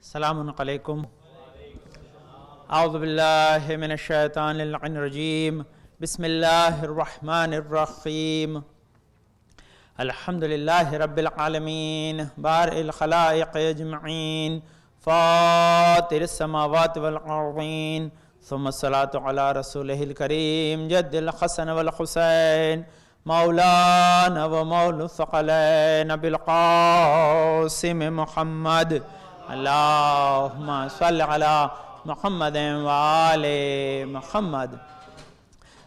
السلام علیکم. اعوذ باللہ من الشیطان الرجیم. بسم اللہ الرحمن الرحیم. الحمد للہ رب العالمین بارئ الخلائق اجمعین فاطر السماوات والارضین ثم الصلاة علی رسولہ الکریم جد الحسن والحسین مولانا و مولا الثقلین بالقاسم محمد. اللہم صل علی محمد وآل محمد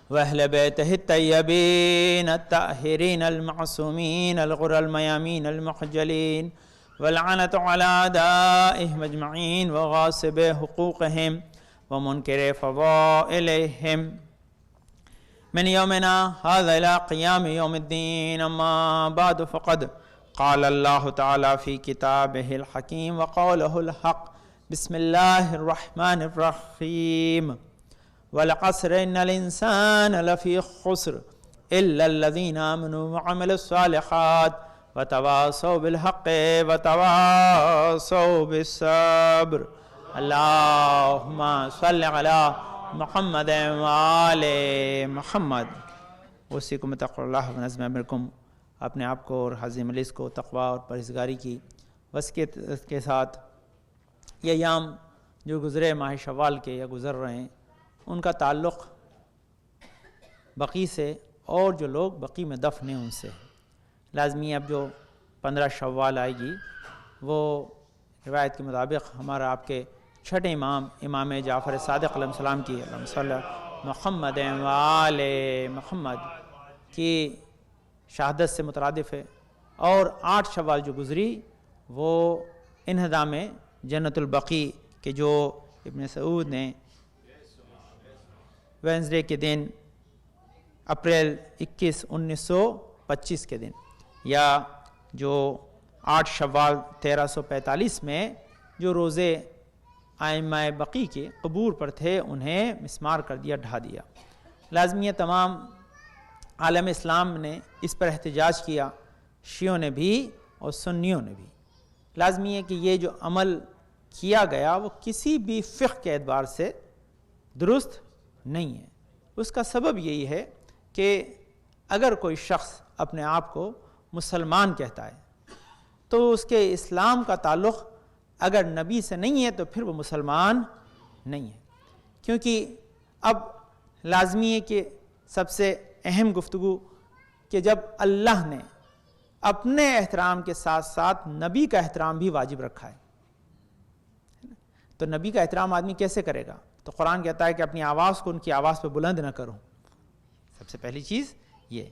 واہل بیتہ الطیبین الطاہرین المعصومین الغر المیامین المحجلین واللعنۃ علی اعدائہم اجمعین وغاصب حقوقہم ومنکر فضائلہم من یومنا ھذا الی قیام یوم الدین. اما بعد فقد قال اللہ تعالی فی کتابہ الحکیم وقولہ الحق. بسم اللہ الرحمن الرحیم. والعصر ان الانسان لفی خسر الا الذین آمنوا وعملوا الصالحات وتواصوا بالحق وتواصوا بالصبر. اللہم صل علی محمد وآل محمد. اوصیکم بتقوی اللہ ونظم امرکم. اپنے آپ کو اور حاضر مجلس کو تقوی اور پرہیزگاری کی وصیت کے ساتھ یہ ایام جو گزرے ماہ شوال کے یا گزر رہے ہیں ان کا تعلق بقی سے اور جو لوگ بقی میں دفن ہیں ان سے. لازمی اب جو 15 شوال آئے گی وہ روایت کے مطابق ہمارا آپ کے چھٹے امام جعفر صادق علیہ السلام کی اللہم صلی محمد وآل محمد کی شہادت سے مترادف ہے. اور 8 شوال جو گزری وہ انہدام جنت البقیع کے جو ابن سعود نے وینزڈے کے دن اپریل 21 1925 کے دن یا جو 8 شوال 1345 میں جو روزے ائمہ بقیع کے قبور پر تھے انہیں مسمار کر دیا، ڈھا دیا. لازمی تمام عالم اسلام نے اس پر احتجاج کیا، شیعوں نے بھی اور سنیوں نے بھی. لازمی ہے کہ یہ جو عمل کیا گیا وہ کسی بھی فقہ کے اعتبار سے درست نہیں ہے. اس کا سبب یہی ہے کہ اگر کوئی شخص اپنے آپ کو مسلمان کہتا ہے تو اس کے اسلام کا تعلق اگر نبی سے نہیں ہے تو پھر وہ مسلمان نہیں ہے. کیونکہ اب لازمی ہے کہ سب سے اہم گفتگو کہ جب اللہ نے اپنے احترام کے ساتھ ساتھ نبی کا احترام بھی واجب رکھا ہے تو نبی کا احترام آدمی کیسے کرے گا؟ تو قرآن کہتا ہے کہ اپنی آواز کو ان کی آواز پہ بلند نہ کرو. سب سے پہلی چیز یہ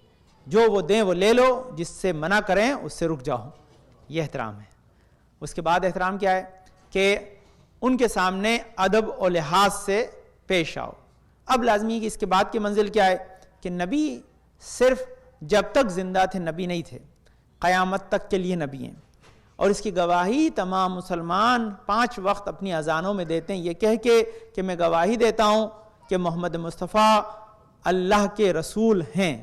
جو وہ دیں وہ لے لو، جس سے منع کریں اس سے رک جاؤ، یہ احترام ہے. اس کے بعد احترام کیا ہے کہ ان کے سامنے ادب و لحاظ سے پیش آؤ. اب لازمی ہے کہ اس کے بعد کی منزل کیا ہے کہ نبی صرف جب تک زندہ تھے نبی نہیں تھے، قیامت تک کے لیے نبی ہیں. اور اس کی گواہی تمام مسلمان 5 وقت اپنی اذانوں میں دیتے ہیں یہ کہہ کے کہ میں گواہی دیتا ہوں کہ محمد مصطفیٰ اللہ کے رسول ہیں.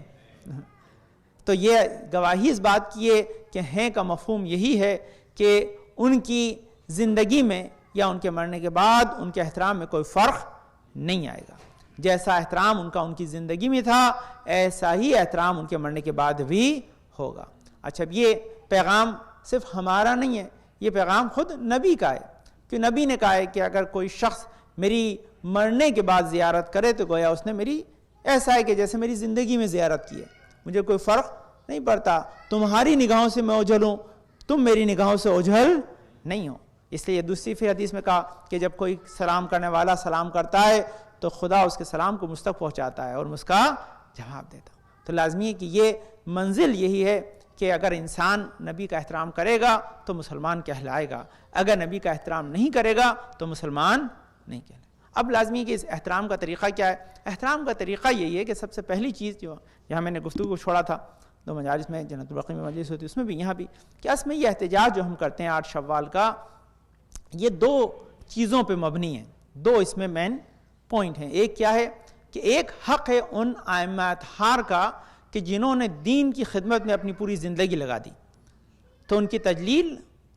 تو یہ گواہی اس بات کی ہے کہ ہیں کا مفہوم یہی ہے کہ ان کی زندگی میں یا ان کے مرنے کے بعد ان کے احترام میں کوئی فرق نہیں آئے گا. جیسا احترام ان کا ان کی زندگی میں تھا ایسا ہی احترام ان کے مرنے کے بعد بھی ہوگا. اچھا، یہ پیغام صرف ہمارا نہیں ہے، یہ پیغام خود نبی کا ہے. کہ نبی نے کہا ہے کہ اگر کوئی شخص میری مرنے کے بعد زیارت کرے تو گویا اس نے میری ایسا ہے کہ جیسے میری زندگی میں زیارت کی ہے، مجھے کوئی فرق نہیں پڑتا. تمہاری نگاہوں سے میں اوجھل ہوں، تم میری نگاہوں سے اوجھل نہیں ہو. اس لیے دوسری پھر حدیث میں کہا کہ جب کوئی سلام کرنے والا سلام کرتا ہے تو خدا اس کے سلام کو مجھ تک پہنچاتا ہے اور مجھ کا جواب دیتا ہوں. تو لازمی ہے کہ یہ منزل یہی ہے کہ اگر انسان نبی کا احترام کرے گا تو مسلمان کہلائے گا، اگر نبی کا احترام نہیں کرے گا تو مسلمان نہیں کہلائے گا. اب لازمی ہے کہ اس احترام کا طریقہ کیا ہے؟ احترام کا طریقہ یہی ہے کہ سب سے پہلی چیز جو یہاں میں نے گفتگو کو چھوڑا تھا 2 مجالس میں، جنت البقیع میں مجلس ہوتی ہے اس میں بھی، یہاں بھی، کہ اس میں یہ احتجاج جو ہم کرتے ہیں 8 شوال کا یہ 2 چیزوں پہ مبنی ہے. 2 اس میں مین پوائنٹ ہیں. ایک کیا ہے کہ ایک حق ہے ان ائمہ اطہار کا کہ جنہوں نے دین کی خدمت میں اپنی پوری زندگی لگا دی، تو ان کی تجلیل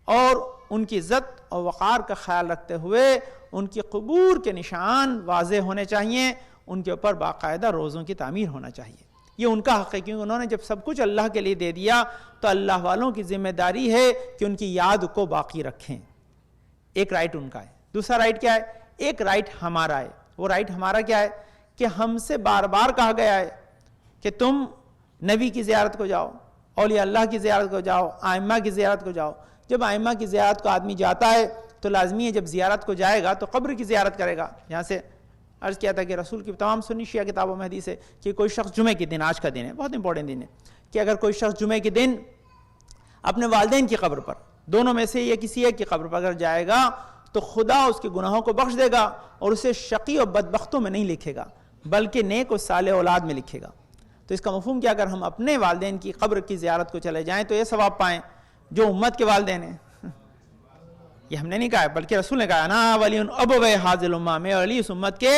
اور ان کی عزت اور وقار کا خیال رکھتے ہوئے ان کی قبور کے نشان واضح ہونے چاہیے، ان کے اوپر باقاعدہ روزوں کی تعمیر ہونا چاہیے. یہ ان کا حق ہے، کیونکہ انہوں نے جب سب کچھ اللہ کے لیے دے دیا تو اللہ والوں کی ذمہ داری ہے کہ ان کی یاد کو باقی رکھیں. ایک رائٹ ان کا ہے. دوسرا رائٹ کیا ہے؟ ایک رائٹ ہمارا ہے. وہ رائٹ ہمارا کیا ہے کہ ہم سے بار بار کہا گیا ہے کہ تم نبی کی زیارت کو جاؤ، اولیاء اللہ کی زیارت کو جاؤ، ائمہ کی زیارت کو جاؤ. جب ائمہ کی زیارت کو آدمی جاتا ہے تو لازمی ہے جب زیارت کو جائے گا تو قبر کی زیارت کرے گا. یہاں سے عرض کیا تھا کہ رسول کی تمام سنی شیعہ کتابوں میں حدیث ہے کہ کوئی شخص جمعے کے دن، آج کا دن ہے بہت امپورٹنٹ دن ہے، کہ اگر کوئی شخص جمعے کے دن اپنے والدین کی قبر پر، دونوں میں سے یا کسی ایک کی قبر پر اگر جائے گا تو خدا اس کے گناہوں کو بخش دے گا اور اسے شقی اور بدبختوں میں نہیں لکھے گا بلکہ نیک و صالح اولاد میں لکھے گا. تو اس کا مفہوم کیا؟ اگر ہم اپنے والدین کی قبر کی زیارت کو چلے جائیں تو یہ ثواب پائیں جو امت کے والدین ہیں. یہ ہم نے نہیں کہا ہے بلکہ رسول نے کہا انا ولی ابوی حاذ الامہ، میں علی اس امت کے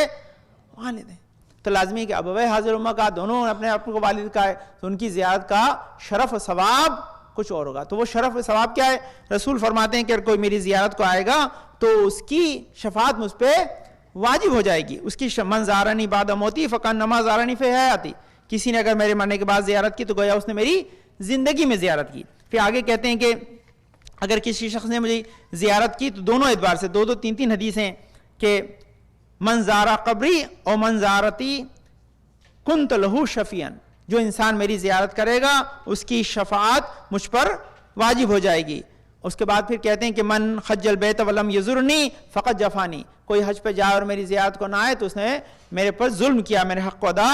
والد ہیں. تو لازمی ہے کہ ابوی حاذ الامہ کا دونوں اپنے آپ کو والد کا ہے تو ان کی زیارت کا شرف و ثواب کچھ اور ہوگا. تو وہ شرف و ثواب کیا ہے؟ رسول فرماتے ہیں کہ اگر کوئی میری زیارت کو آئے گا تو اس کی شفاعت مجھ پہ واجب ہو جائے گی. اس کی من زارنی بعد موتی فکانما زارنی فی حیاتی، کسی نے اگر میرے مرنے کے بعد زیارت کی تو گویا اس نے میری زندگی میں زیارت کی. پھر آگے کہتے ہیں کہ اگر کسی شخص نے مجھے زیارت کی تو دونوں اعتبار سے دو تین حدیثیں کہ من زارا قبری اور من زارتی کنت لہو شفیعن، جو انسان میری زیارت کرے گا اس کی شفاعت مجھ پر واجب ہو جائے گی. اس کے بعد پھر کہتے ہیں کہ من حج البیت ولم یزرنی فقط جفانی، کوئی حج پہ جائے اور میری زیارت کو نہ آئے تو اس نے میرے پر ظلم کیا، میرے حق کو ادا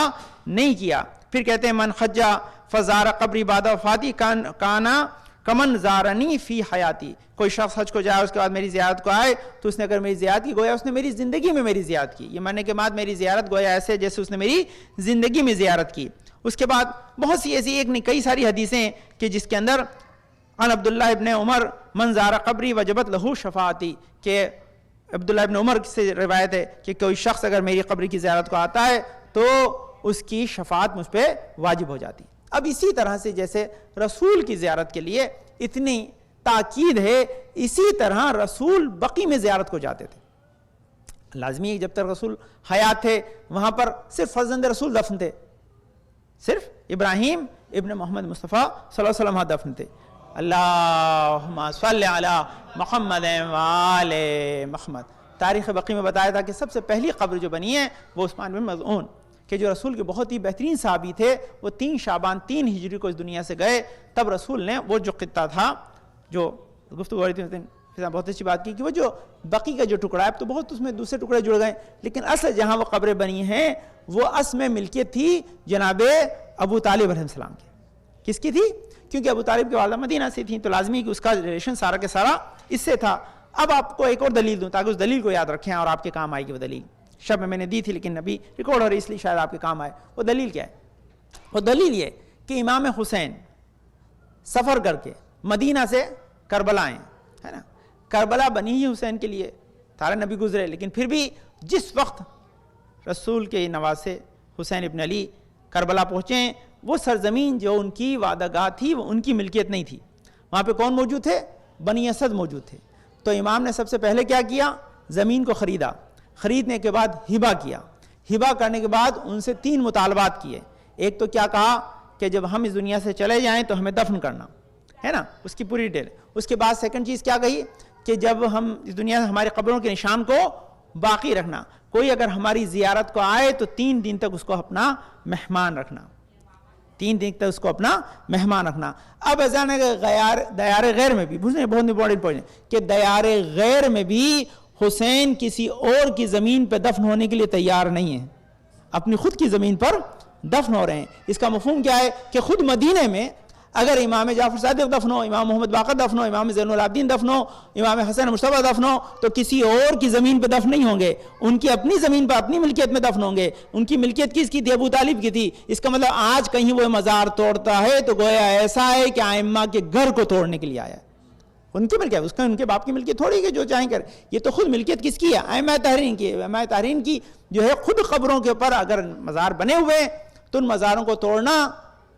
نہیں کیا. پھر کہتے ہیں من حج فزار قبری بعد وفاتی کانا کمن زارنی فی حیاتی، کوئی شخص حج کو جائے اس کے بعد میری زیارت کو آئے تو اس نے اگر میری زیارت کی گویا اس نے میری زندگی میں میری زیارت کی. یہ مرنے کے بعد میری زیارت گویا ایسے جیسے اس نے میری زندگی میں زیارت کی. اس کے بعد بہت سی ایسی ایک نہیں کئی ساری حدیثیں کہ جس کے اندر عن عبداللہ ابن عمر من زار قبری وجبت لہو شفاعتی، کہ عبداللہ ابن عمر سے روایت ہے کہ کوئی شخص اگر میری قبر کی زیارت کو آتا ہے تو اس کی شفاعت مجھ پہ واجب ہو جاتی. اب اسی طرح سے جیسے رسول کی زیارت کے لیے اتنی تاکید ہے، اسی طرح رسول بقی میں زیارت کو جاتے تھے. لازمی ہے جب تک رسول حیات تھے وہاں پر صرف فرزند رسول دفن تھے، صرف ابراہیم ابن محمد مصطفیٰ صلی اللہ علیہ وسلم دفن تھے. اللہم صلی علی محمد وآل محمد. تاریخ بقی میں بتایا تھا کہ سب سے پہلی قبر جو بنی ہے وہ عثمان بن مظعون، کہ جو رسول کے بہت ہی بہترین صحابی تھے، وہ 3 شعبان 3 ہجری کو اس دنیا سے گئے. تب رسول نے وہ جو خطہ تھا، جو گفتگو ہو رہی تھی بہت اچھی بات کی کہ وہ جو بقی کا جو ٹکڑا ہے، اب تو بہت اس میں دوسرے ٹکڑے جڑ گئے، لیکن اصل جہاں وہ قبریں بنی ہیں وہ اصل میں ملکیت تھی جناب ابو طالب علیہ السلام کی. کس کی تھی؟ کیونکہ ابو طالب کی والدہ مدینہ سے تھیں تو لازمی کہ اس کا ریلیشن سارا کے سارا اس سے تھا. اب آپ کو ایک اور دلیل دوں تاکہ اس دلیل کو یاد رکھیں اور آپ کے کام آئے گی. وہ دلیل شب میں نے دی تھی لیکن نبی ریکارڈ ہو رہی اس لیے شاید آپ کے کام آئے. وہ دلیل کیا ہے؟ وہ دلیل یہ کہ امام حسین سفر کر کے مدینہ سے کربلا آئے، ہے نا. کربلا بنی ہی حسین کے لیے، سارے نبی گزرے، لیکن پھر بھی جس وقت رسول کے نواسے حسین ابن علی کربلا پہنچے، وہ سرزمین جو ان کی وعدہ گاہ تھی وہ ان کی ملکیت نہیں تھی. وہاں پہ کون موجود تھے؟ بنی اسد موجود تھے. تو امام نے سب سے پہلے کیا کیا؟ زمین کو خریدا، خریدنے کے بعد ہبہ کیا. ہبہ کرنے کے بعد ان سے 3 مطالبات کیے. ایک تو کیا کہا کہ جب ہم اس دنیا سے چلے جائیں تو ہمیں دفن کرنا ہے نا، اس کی پوری ڈیٹیل. اس کے بعد سیکنڈ چیز کیا کہی کہ جب ہم اس دنیا سے ہماری قبروں کے نشان کو باقی رکھنا. کوئی اگر ہماری زیارت کو آئے تو 3 دن تک اس کو اپنا مہمان رکھنا، 3 دن تک اس کو اپنا مہمان رکھنا. اب ایسا ہے کہ دیار غیر میں بھی بہت امپورٹنٹ پوائنٹ ہے کہ دیار غیر میں بھی حسین کسی اور کی زمین پہ دفن ہونے کے لیے تیار نہیں ہے، اپنی خود کی زمین پر دفن ہو رہے ہیں. اس کا مفہوم کیا ہے کہ خود مدینے میں اگر امام جعفر صادق دفن ہو، امام محمد باقر دفن ہو، امام زین العابدین دفن ہو، امام حسین مصطفیٰ دفن ہو تو کسی اور کی زمین پہ دفن نہیں ہوں گے، ان کی اپنی زمین پہ اپنی ملکیت میں دفن ہوں گے. ان کی ملکیت کس کی تھی؟ ابو طالب کی تھی. اس کا مطلب آج کہیں وہ مزار توڑتا ہے تو گویا ایسا ہے کہ ائمہ کے گھر کو توڑنے کے لیے آیا ہے. ان کی ملکیت، اس کا ان کے باپ کی ملکیت تھوڑی کہ جو چاہیں کر. یہ تو خود ملکیت کس کی ہے؟ ائمہ طاہرین کی. ائمہ طاہرین کی جو ہے خود قبروں کے اوپر اگر مزار بنے ہوئے تو ان مزاروں کو توڑنا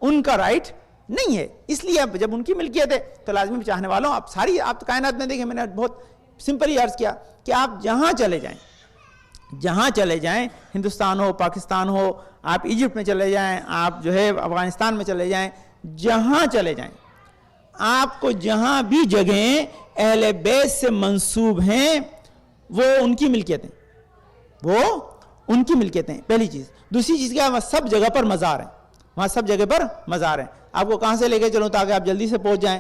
ان کا رائٹ نہیں ہے. اس لیے اب جب ان کی ملکیت ہے تو لازمی چاہنے والوں آپ کائنات میں دیکھیں, میں نے بہت سمپلی عرض کیا کہ آپ جہاں چلے جائیں, ہندوستان ہو, پاکستان ہو, آپ ایجپٹ میں چلے جائیں, آپ جو ہے افغانستان میں چلے جائیں, جہاں چلے جائیں, آپ کو جہاں بھی جگہیں اہل بیت سے منسوب ہیں وہ ان کی ملکیت ہیں, پہلی چیز. دوسری چیز کیا, وہاں سب جگہ پر مزار ہیں. آپ کو کہاں سے لے کے چلوں تاکہ آپ جلدی سے پہنچ جائیں,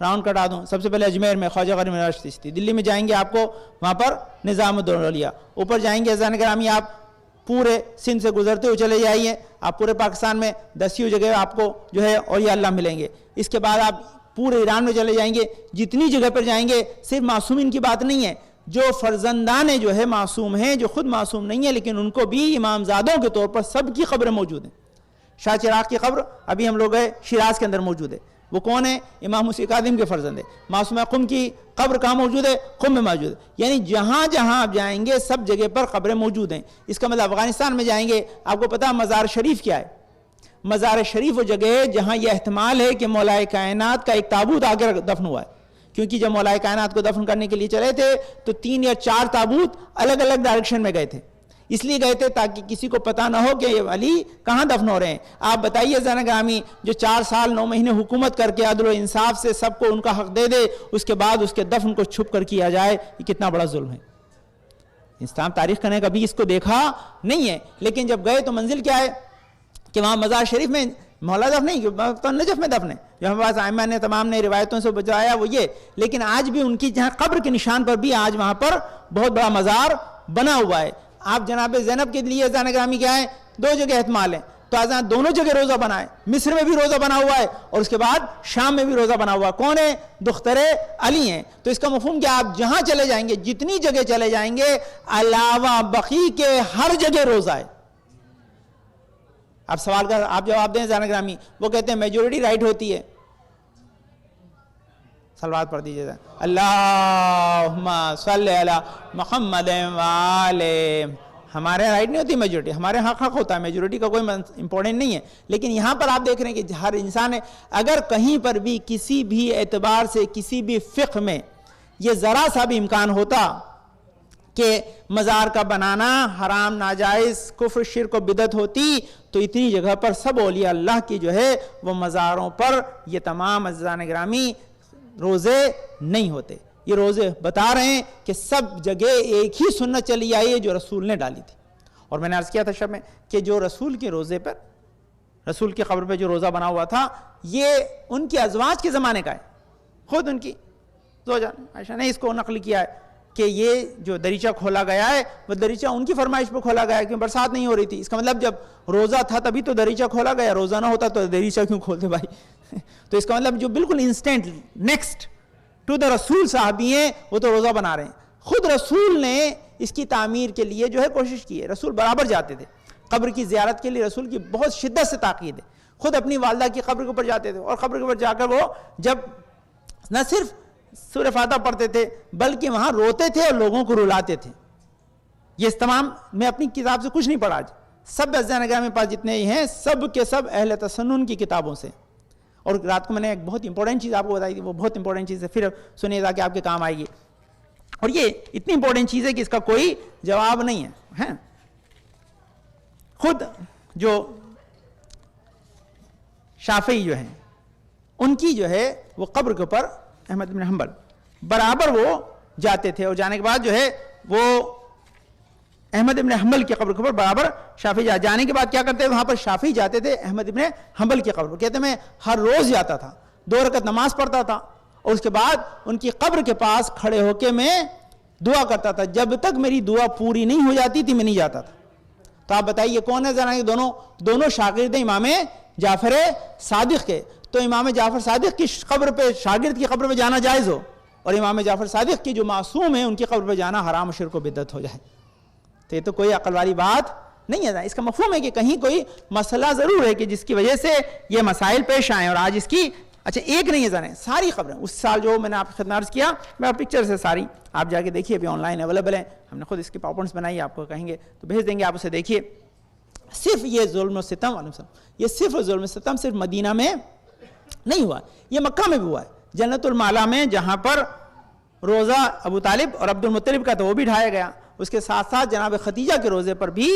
راؤنڈ کٹا دوں. سب سے پہلے اجمیر میں خواجہ غریب نواز چشتی, دلی میں جائیں گے آپ کو وہاں پر نظام الدولہ, اوپر جائیں گے عزیزان گرامی آپ پورے سندھ سے گزرتے ہوئے چلے جائیے, آپ پورے پاکستان میں 10 جگہ آپ کو جو ہے اولیاء اللہ ملیں گے. اس کے بعد آپ پورے ایران میں چلے جائیں گے, جتنی جگہ پر جائیں گے, صرف معصومین کی بات نہیں ہے, جو فرزندان جو ہے معصوم ہیں, جو خود معصوم نہیں ہے لیکن ان کو بھی امام زادوں کے طور پر سب کی قبریں موجود ہیں. شاہ چراغ کی قبر ابھی ہم لوگ شیراز کے اندر موجود ہے, وہ کون ہے؟ امام موسیٰ کاظم کے فرزند ہے. معصومہ قم کی قبر کہاں موجود ہے؟ قم میں موجود ہے. یعنی جہاں جہاں آپ جائیں گے سب جگہ پر قبریں موجود ہیں. اس کا مطلب افغانستان میں جائیں گے, آپ کو پتہ مزار شریف کیا ہے؟ مزار شریف وہ جگہ ہے جہاں یہ احتمال ہے کہ مولا کائنات کا ایک تابوت آ کر دفن ہوا ہے, کیونکہ جب مولا کائنات کو دفن کرنے کے لیے چلے تھے تو 3 یا 4 تابوت الگ الگ ڈائریکشن میں گئے تھے. اس لیے گئے تھے تاکہ کسی کو پتہ نہ ہو کہ یہ علی کہاں دفن ہو رہے ہیں. آپ بتائیے زین گرامی, جو 4 سال 9 مہینے حکومت کر کے عدل و انصاف سے سب کو ان کا حق دے دے, اس کے بعد اس کے دفن کو چھپ کر کیا جائے, یہ کتنا بڑا ظلم ہے. اسلام تاریخ کرنے کبھی اس کو دیکھا نہیں ہے, لیکن جب گئے تو منزل کیا ہے کہ وہاں مزار شریف میں مولا دفن نہیں, تو نجف میں دفن ہے. جو ہمارے پاس ائمہ نے تمام نے روایتوں سے بچایا وہ یہ, لیکن آج بھی ان کی جہاں قبر کے نشان پر بھی آج وہاں پر بہت بڑا مزار بنا ہوا ہے. آپ جناب زینب کے لیے عزیزان گرامی کیا ہے, 2 جگہ احتمال ہیں, تو آزان دونوں جگہ روزہ بنا ہے. مصر میں بھی روزہ بنا ہوا ہے اور اس کے بعد شام میں بھی روزہ بنا ہوا ہے. کون ہے؟ دختر علی ہیں. تو اس کا مفہوم کیا, آپ جہاں چلے جائیں گے, جتنی جگہ چلے جائیں گے, علاوہ بقی کے ہر جگہ روزہ ہے. آپ سوال کا آپ جواب دیں عزیزان گرامی. وہ کہتے ہیں میجورٹی رائٹ ہوتی ہے. صلوات پڑھ دیجیے, اللہم صلی علی محمد وآلہ. ہمارے رائٹ نہیں ہوتی میجورٹی, ہمارے حق ہوتا ہے, میجورٹی کا کوئی امپورٹنٹ نہیں ہے. لیکن یہاں پر آپ دیکھ رہے ہیں کہ ہر انسان ہے, اگر کہیں پر بھی کسی بھی اعتبار سے کسی بھی فقہ میں یہ ذرا سا بھی امکان ہوتا کہ مزار کا بنانا حرام, ناجائز, کفر, شرک و بدعت ہوتی, تو اتنی جگہ پر سب اولیاء اللہ کی جو ہے وہ مزاروں پر یہ تمام عزیزان گرامی روزے نہیں ہوتے. یہ روزے بتا رہے ہیں کہ سب جگہ ایک ہی سنت چلی آئی ہے جو رسول نے ڈالی تھی. اور میں نے عرض کیا تھا شب میں کہ جو رسول کے روزے پر, رسول کی قبر پہ جو روزہ بنا ہوا تھا, یہ ان کی ازواج کے زمانے کا ہے. خود ان کی زوجہ عائشہ نے اس کو نقل کیا ہے کہ یہ جو دریچہ کھولا گیا ہے وہ دریچہ ان کی فرمائش پہ کھولا گیا ہے, کیونکہ برسات نہیں ہو رہی تھی. اس کا مطلب جب روزہ تھا تبھی تو دریچہ کھولا گیا, روزہ نہ ہوتا تو دریچہ کیوں کھولتے بھائی. تو اس کا مطلب جو بالکل انسٹنٹ نیکسٹ ٹو دا رسول صحابی ہیں وہ تو روزہ بنا رہے ہیں. خود رسول نے اس کی تعمیر کے لیے جو ہے کوشش کی ہے. رسول برابر جاتے تھے قبر کی زیارت کے لیے, رسول کی بہت شدت سے تاکید ہے. خود اپنی والدہ کی قبر کے اوپر جاتے تھے اور قبر کے اوپر جا کر وہ جب نہ صرف سورہ فاتحہ پڑھتے تھے بلکہ وہاں روتے تھے اور لوگوں کو رلاتے تھے. یہ اس تمام میں اپنی کتاب سے کچھ نہیں پڑھا, آج سب عزیزان گرامی میرے پاس جتنے ہی ہیں سب کے سب اہل تسنن کی کتابوں سے. اور رات کو میں نے ایک بہت امپورٹنٹ چیز آپ کو بتائی تھی, وہ بہت امپورٹنٹ چیز ہے, پھر سنیے تاکہ آپ کے کام آئے گی. اور یہ اتنی امپورٹنٹ چیز ہے کہ اس کا کوئی جواب نہیں ہے. خود جو شافعی جو ہیں ان کی جو ہے وہ قبر کے اوپر احمد بن حنبل برابر وہ جاتے تھے, اور جانے کے بعد جو ہے وہ احمد بن حنبل کی قبر کے اوپر برابر شافعی جانے کے بعد کیا کرتے وہاں پر شافعی جاتے تھے احمد بن حنبل کی قبر پر. کہتے میں ہر روز جاتا تھا, 2 رکعت نماز پڑھتا تھا اور اس کے بعد ان کی قبر کے پاس کھڑے ہو کے میں دعا کرتا تھا. جب تک میری دعا پوری نہیں ہو جاتی تھی میں نہیں جاتا تھا. تو آپ بتائیے کون ہے ذرا, دونوں شاگرد ہیں امام جعفر صادق کے. تو امام جعفر صادق کی قبر پہ, شاگرد کی قبر پہ جانا جائز ہو, اور امام جعفر صادق کی جو معصوم ہیں ان کی قبر پہ جانا حرام و شرک و بدعت ہو جائے, تو یہ تو کوئی عقل والی بات نہیں ہے. اس کا مفہوم ہے کہ کہیں کوئی مسئلہ ضرور ہے کہ جس کی وجہ سے یہ مسائل پیش آئیں, اور آج اس کی اچھا ایک نہیں ہے ذرا, ساری خبریں اس سال جو میں نے آپ کی خدمت عرض کیا, میں پکچر سے ساری آپ جا کے دیکھیے, ابھی آن لائن اویلیبل ہیں, ہم نے خود اس کی پاور پوائنٹس بنائی, آپ کو کہیں گے تو بھیج دیں گے, آپ اسے دیکھیے. صرف یہ ظلم و ستم, یہ صرف ظلم و ستم صرف مدینہ میں نہیں ہوا. یہ مکہ میں بھی ہوا ہے, جنت المعلا میں, جہاں پر روزہ ابو طالب اور عبد المطلب کا تو وہ بھی ڈھایا گیا, اس کے ساتھ ساتھ جناب خدیجہ کے روزے پر بھی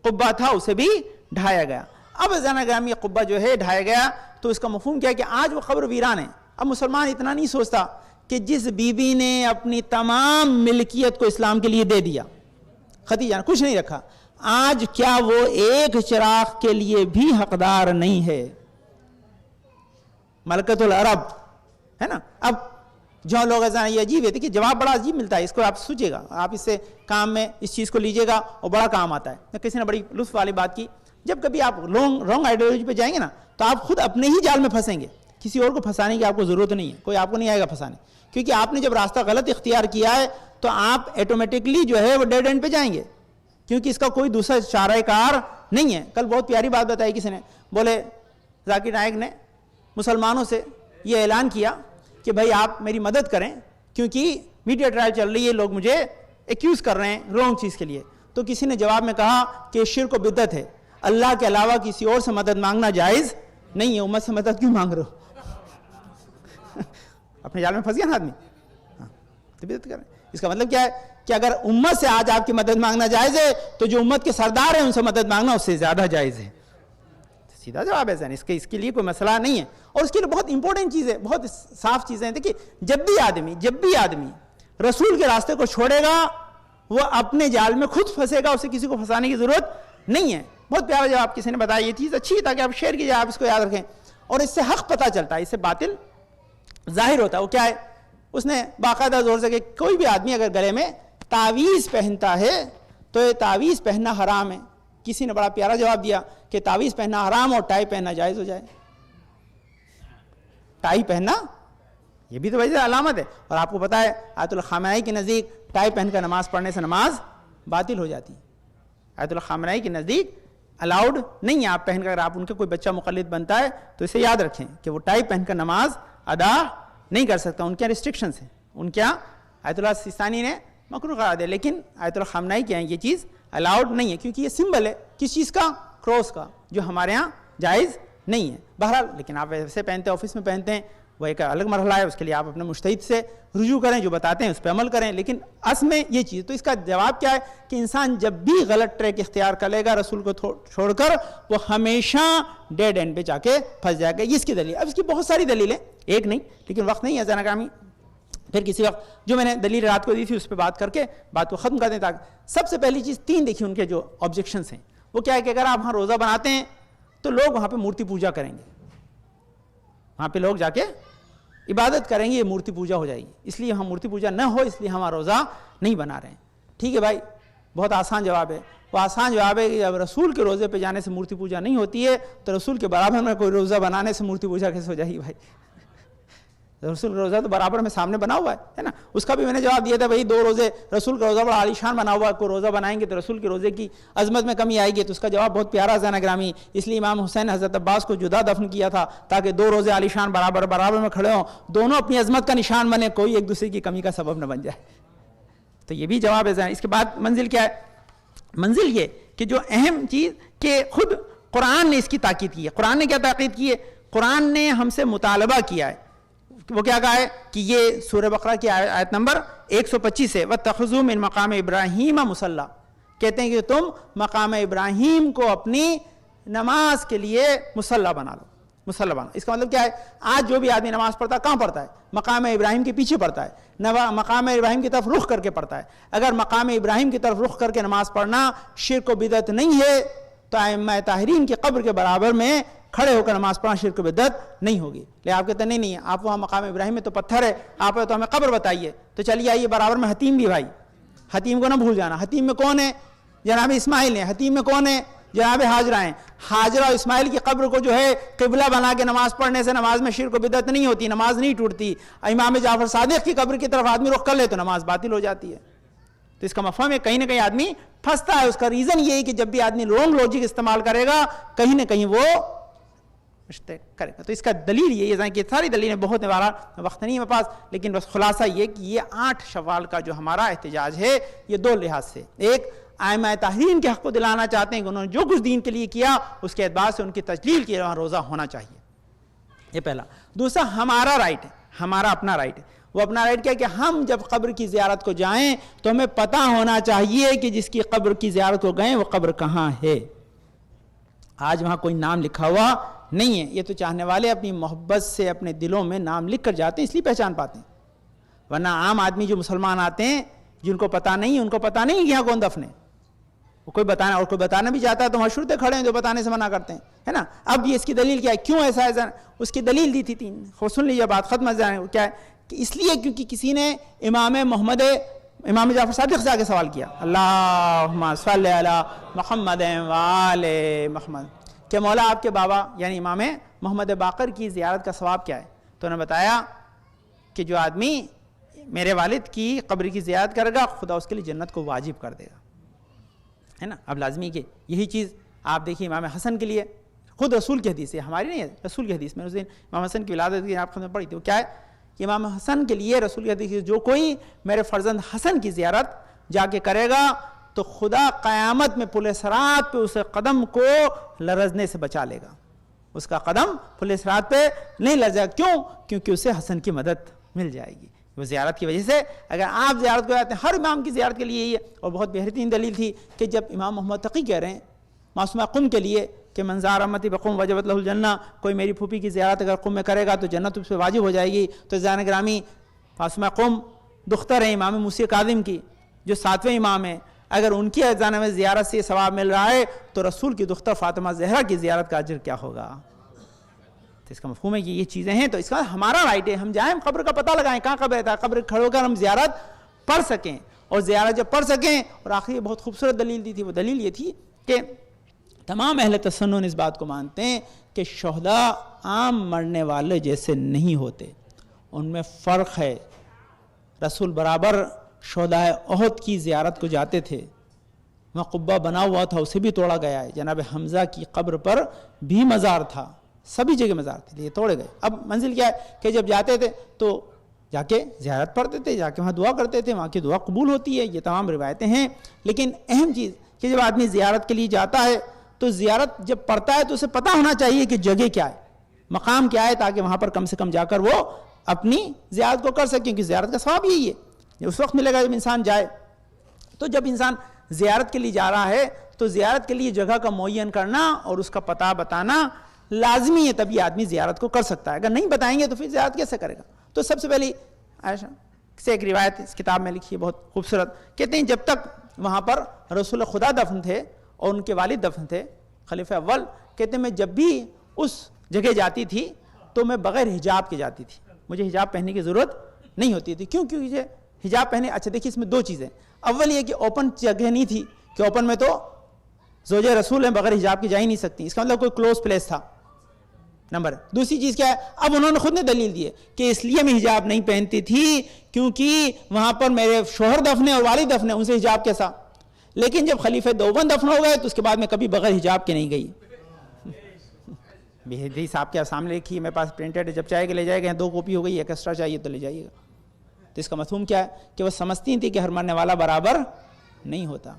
قبہ تھا, اسے بھی ڈھایا گیا. اب عزیزان گرامی یہ قبہ جو ہے ڈھایا گیا, تو اس کا مفہوم کیا ہے کہ آج وہ قبر ویران ہے. اب مسلمان اتنا نہیں سوچتا کہ جس بی بی نے اپنی تمام ملکیت کو اسلام کے لیے دے دیا, خدیجہ نے کچھ نہیں رکھا, آج کیا وہ ایک چراغ کے لیے بھی حقدار نہیں ہے؟ ملکۃ العرب ہے نا. اب جو لوگ یہ عجیب ہے کہ جواب بڑا عجیب ملتا ہے, اس کو آپ سوچیے گا, آپ اس سے کام میں اس چیز کو لیجیے گا اور بڑا کام آتا ہے. کسی نے بڑی لطف والی بات کی, جب کبھی آپ رانگ آئیڈیالوجی پہ جائیں گے نا, تو آپ خود اپنے ہی جال میں پھنسیں گے, کسی اور کو پھنسانے کی آپ کو ضرورت نہیں ہے, کوئی آپ کو نہیں آئے گا پھنسانے, کیونکہ آپ نے جب راستہ غلط اختیار کیا ہے تو آپ ایٹومیٹکلی جو ہے وہ ڈیڈ اینڈ پہ جائیں گے, کیونکہ اس کا کوئی دوسرا چارہ کار نہیں ہے. کل بہت پیاری بات بتائی کسی نے, بولے ذاکر نائک نے مسلمانوں سے یہ اعلان کیا کہ بھائی آپ میری مدد کریں, کیونکہ میڈیا ٹرائل چل رہی ہے, لوگ مجھے ایکیوز کر رہے ہیں رانگ چیز کے لیے. تو کسی نے جواب میں کہا کہ شرک و بدعت ہے, اللہ کے علاوہ کسی اور سے مدد مانگنا جائز نہیں ہے, امت سے مدد کیوں مانگ رہے ہو؟ اپنے جال میں پھنس گیا نا آدمی. تو بدعت کر رہے ہیں, اس کا مطلب کیا ہے کہ اگر امت سے آج آپ کی مدد مانگنا جائز ہے, تو جو امت کے سردار ہیں ان سے مدد مانگنا اس سے زیادہ جائز ہے. سیدھا جواب ہے زین, اس کے لیے کوئی مسئلہ نہیں ہے. اور اس کے لیے بہت امپورٹنٹ چیز ہے, بہت صاف چیزیں ہیں. دیکھیے جب بھی آدمی رسول کے راستے کو چھوڑے گا, وہ اپنے جال میں خود پھنسے گا, اسے کسی کو پھنسانے کی ضرورت نہیں ہے. بہت پیارا جواب کسی نے بتایا, یہ چیز اچھی ہے تاکہ آپ شیئر کیجیے, آپ اس کو یاد رکھیں. اور اس سے حق پتہ چلتا ہے, اس سے باطل ظاہر ہوتا ہے. وہ کیا ہے, اس نے باقاعدہ زور سے کہ کوئی بھی آدمی اگر گلے میں تعویذ پہنتا ہے تو یہ تعویذ پہننا حرام ہے. کسی نے بڑا پیارا جواب دیا کہ تعویذ پہننا حرام اور ٹائی پہننا جائز ہو جائے. ٹائی پہننا یہ بھی تو ویسے علامت ہے, اور آپ کو پتا ہے آیت اللہ خامنائی کے نزدیک ٹائی پہن کر نماز پڑھنے سے نماز باطل ہو جاتی ہے. آیت اللہ خامنائی کے نزدیک الاؤڈ نہیں ہے آپ پہن کر, اگر آپ ان کے کوئی بچہ مقلد بنتا ہے تو اسے یاد رکھیں کہ وہ ٹائی پہن کر نماز ادا نہیں کر سکتا. ان کے ریسٹرکشنز ہیں, ان کے آیت اللہ سیستانی نے مکروہ قرار دیا, لیکن آیت اللہ خامنائی کے یہ چیز الاؤڈ نہیں ہے, کیونکہ یہ سمبل ہے کس چیز کا, کراس کا, جو ہمارے ہاں جائز نہیں ہے. بہرحال لیکن آپ ویسے پہنتے ہیں, آفس میں پہنتے ہیں, وہ ایک الگ مرحلہ ہے, اس کے لیے آپ اپنے مجتہد سے رجوع کریں, جو بتاتے ہیں اس پہ عمل کریں. لیکن اصل میں یہ چیز, تو اس کا جواب کیا ہے کہ انسان جب بھی غلط ٹریک اختیار کر لے گا رسول کو چھوڑ کر, وہ ہمیشہ ڈیڈ اینڈ پہ جا کے پھنس جائے گا. یہ اس کی دلیل. اب اس کی بہت ساری دلیلیں, ایک نہیں, لیکن وقت نہیں ہے زین اکرامی, پھر کسی وقت جو میں نے دلیل رات کو دی تھی اس پہ بات کر کے بات کو ختم کر دیں. تاکہ سب سے پہلی چیز 3 دیکھیے ان کے جو آبجیکشنس ہیں, وہ کیا ہے کہ اگر آپ وہاں روزہ بناتے ہیں تو لوگ وہاں پہ مورتی پوجا کریں گے, وہاں پہ لوگ جا کے عبادت کریں گے, یہ مورتی پوجا ہو جائے گی. اس لیے ہم مورتی پوجا نہ ہو اس لیے ہم روزہ نہیں بنا رہے ہیں. ٹھیک ہے بھائی, بہت آسان جواب ہے. وہ آسان جواب ہے کہ جب رسول کے روزے پہ جانے سے مورتی پوجا نہیں ہوتی ہے تو رسول کے برابر میں کوئی روزہ بنانے سے مورتی پوجا کیسے ہو جائے گی بھائی؟ رسول کا روزہ تو برابر میں سامنے بنا ہوا ہے نا. اس کا بھی میں نے جواب دیا تھا, بھائی 2 روزے رسول کا روزہ بڑا عالی شان بنا ہوا ہے, کوئی روزہ بنائیں گے تو رسول کے روزے کی عظمت میں کمی آئے گی. تو اس کا جواب بہت پیارا زین گرامی, اس لیے امام حسین نے حضرت عباس کو جدا دفن کیا تھا تاکہ 2 روزے عالی شان برابر میں کھڑے ہوں, دونوں اپنی عظمت کا نشان بنے, کوئی ایک دوسرے کی کمی کا سبب نہ بن جائے. تو یہ بھی جواب ہے زین. اس کے بعد منزل کیا ہے؟ منزل یہ کہ جو اہم چیز کہ خود قرآن نے اس کی تاکید کی ہے. قرآن نے کیا تاکید کی ہے؟ قرآن نے ہم سے مطالبہ کیا ہے. وہ کیا کہا ہے کہ یہ سورہ بقرہ کی آیت نمبر 125 ہے, وَاتَّخِذُوا مِن مَقَامِ إِبْرَاهِيمَ مُصَلًّى, کہتے ہیں کہ تم مقام ابراہیم کو اپنی نماز کے لیے مصلی بنا لو. مصلی بنا, اس کا مطلب کیا ہے؟ آج جو بھی آدمی نماز پڑھتا ہے کہاں پڑھتا ہے؟ مقام ابراہیم کے پیچھے پڑھتا ہے, مقام ابراہیم کی طرف رخ کر کے پڑھتا ہے. اگر مقام ابراہیم کی طرف رخ کر کے نماز پڑھنا شرک و بدعت نہیں ہے تو ائمہ طاہرین کی قبر کے برابر میں کھڑے ہو کر نماز پڑھنا شرک و بدعت نہیں ہوگی. لے آپ کہتے ہیں نہیں آپ وہاں مقام ابراہیم میں تو پتھر ہے, آپ تو ہمیں قبر بتائیے. تو چلیے آئیے برابر میں حتیم بھی, بھائی حتیم کو نہ بھول جانا. حتیم میں کون ہے؟ جناب اسماعیل ہیں. حتیم میں کون ہے؟ جناب حاجرہ ہیں. حاجرہ اور اسماعیل کی قبر کو جو ہے قبلہ بنا کے نماز پڑھنے سے نماز میں شرک و بدعت نہیں ہوتی, نماز نہیں ٹوٹتی. امام جعفر صادق کی قبر کی طرف آدمی رخ کر لے تو نماز باطل ہو جاتی ہے. تو اس کا مفہوم ہے کہیں نہ کہیں آدمی پھنستا ہے. اس کا ریزن یہ ہے کہ جب بھی آدمی رونگ لوجک استعمال کرے گا کہیں نہ کہیں وہ کرے گا. تو اس کا دلیل یہ ہے کہ ساری دلیلیں بہت وقت نہیں ہے میرے پاس, لیکن بس خلاصہ یہ کہ یہ 8 شوال کا جو ہمارا احتجاج ہے یہ 2 لحاظ سے. ایک, ائمہ طاہرین کے حق کو دلانا چاہتے ہیں کہ انہوں نے جو کچھ دین کے لیے کیا اس کے اعتبار سے ان کی تجلیل کے وہاں روزہ ہونا چاہیے. یہ پہلا. دوسرا ہمارا رائٹ ہے, ہمارا اپنا رائٹ ہے. وہ اپنا رائٹ کیا کہ ہم جب قبر کی زیارت کو جائیں تو ہمیں پتہ ہونا چاہیے کہ جس کی قبر کی زیارت کو گئے وہ قبر کہاں ہے. آج وہاں کوئی نام لکھا ہوا نہیں ہے, یہ تو چاہنے والے اپنی محبت سے اپنے دلوں میں نام لکھ کر جاتے ہیں, اس لیے پہچان پاتے ہیں. ورنہ عام آدمی جو مسلمان آتے ہیں جن کو پتہ نہیں, ان کو پتہ نہیں کہ یہاں کون دفن ہے. وہ کوئی بتانا, اور کوئی بتانا بھی چاہتا ہے تو مشروطے کھڑے ہیں جو بتانے سے منع کرتے ہیں, ہے نا. اب یہ اس کی دلیل کیا ہے, کیوں ایسا ہے, اس کی دلیل دی تھی 3. سن لیجیے بات ختم. کیا ہے کہ اس لیے کیونکہ کسی نے امام جعفر صادق سے آگے سوال کیا, اللہم صلی علی محمد وآل محمد, کہ مولا آپ کے بابا یعنی امام محمد باقر کی زیارت کا ثواب کیا ہے. تو انہوں نے بتایا کہ جو آدمی میرے والد کی قبر کی زیارت کرے گا خدا اس کے لیے جنت کو واجب کر دے گا, ہے نا. اب لازمی کہ یہی چیز آپ دیکھیے امام حسن کے لیے, خود رسول کی حدیث ہے, ہماری نہیں ہے, رسول کی حدیث میں اس دن امام حسن کی ولادت کی آپ خود پڑھی تھی. وہ کیا ہے کہ امام حسن کے لیے رسول کی حدیث, جو کوئی میرے فرزند حسن کی زیارت جا کے کرے گا تو خدا قیامت میں پل صراط پہ اس قدم کو لرزنے سے بچا لے گا. اس کا قدم پل صراط پہ نہیں لرزے گا. کیوں؟ کیونکہ اسے حسن کی مدد مل جائے گی وہ زیارت کی وجہ سے. اگر آپ زیارت کو جاتے ہیں, ہر امام کی زیارت کے لیے یہ, اور بہت بہترین دلیل تھی کہ جب امام محمد تقی کہہ رہے ہیں معصومہ قم کے لیے کہ من زار امتی بقم وجبت لہ الجنہ, کوئی میری پھوپھی کی زیارت اگر قم میں کرے گا تو جنت اس پہ واجب ہو جائے گی. تو زان گرامی معصومہ قم دختر ہیں امام موسی کاظم کی جو 7ویں امام ہیں, اگر ان کی زانہ میں زیارت سے ثواب مل رہا ہے تو رسول کی دختر فاطمہ زہرا کی زیارت کا اجر کیا ہوگا. تو اس کا مفہوم ہے کہ یہ چیزیں ہیں. تو اس کا ہمارا رائٹ ہے, ہم جائیں قبر کا پتہ لگائیں کہاں قبر ہے, قبر کھڑے ہو کر ہم زیارت پڑھ سکیں. اور زیارت جب پڑھ سکیں, اور آخری بہت خوبصورت دلیل دی تھی, وہ دلیل یہ تھی کہ تمام اہل تسنن اس بات کو مانتے ہیں کہ شہداء عام مرنے والے جیسے نہیں ہوتے, ان میں فرق ہے. رسول برابر شہداء احد کی زیارت کو جاتے تھے, وہاں قبہ بنا ہوا تھا اسے بھی توڑا گیا ہے. جناب حمزہ کی قبر پر بھی مزار تھا, سبھی جگہ مزار تھے, یہ توڑے گئے. اب منزل کیا ہے کہ جب جاتے تھے تو جا کے زیارت پڑھتے تھے, جا کے وہاں دعا کرتے تھے, وہاں کی دعا قبول ہوتی ہے. یہ تمام روایتیں ہیں. لیکن اہم چیز کہ جب آدمی زیارت کے لیے جاتا ہے تو زیارت جب پڑھتا ہے تو اسے پتہ ہونا چاہیے کہ جگہ کیا ہے, مقام کیا ہے, تاکہ وہاں پر کم سے کم جا کر وہ اپنی زیارت کو کر سکیں. کیونکہ زیارت کا ثواب یہی ہے, اس وقت ملے گا جب انسان جائے. تو جب انسان زیارت کے لیے جا رہا ہے تو زیارت کے لیے جگہ کا معین کرنا اور اس کا پتہ بتانا لازمی ہے, تبھی آدمی زیارت کو کر سکتا ہے. اگر نہیں بتائیں گے تو پھر زیارت کیسے کرے گا. تو سب سے پہلی عائشہ سے ایک روایت اس کتاب میں لکھی ہے بہت خوبصورت, کہتے ہیں جب تک وہاں پر رسول خدا دفن تھے اور ان کے والد دفن تھے خلیفہ اول, کہتے ہیں میں جب بھی اس جگہ جاتی تھی تو میں بغیر حجاب کے جاتی تھی, مجھے حجاب پہننے کی ضرورت نہیں ہوتی تھی. کیوں؟ کیونکہ حجاب پہنے, اچھا دیکھیے اس میں 2 چیزیں. اول یہ کہ اوپن جگہ نہیں تھی, کہ اوپن میں تو زوجہ رسول ہیں بغیر حجاب کے جا ہی نہیں سکتی, اس کا مطلب کوئی کلوز پلیس تھا. نمبر. دوسری چیز کیا ہے, اب انہوں نے خود نے دلیل دی ہے کہ اس لیے میں حجاب نہیں پہنتی تھی کیونکہ وہاں پر میرے شوہر دفن اور والد دفن, ان سے حجاب کیسا. لیکن جب خلیفہ دوم دفن ہو گئے تو اس کے بعد میں کبھی بغیر حجاب کے نہیں گئی. حدیث آپ کے سامنے لکھی ہے, میرے پاس پرنٹڈ ہے, جب چاہے کہ لے جائے گا, 2 کاپی ہو گئی, ایک ایکسٹرا چاہیے تو لے جائیے گا. تو اس کا مفہوم کیا ہے کہ وہ سمجھتی تھی کہ ہر مرنے والا برابر نہیں ہوتا.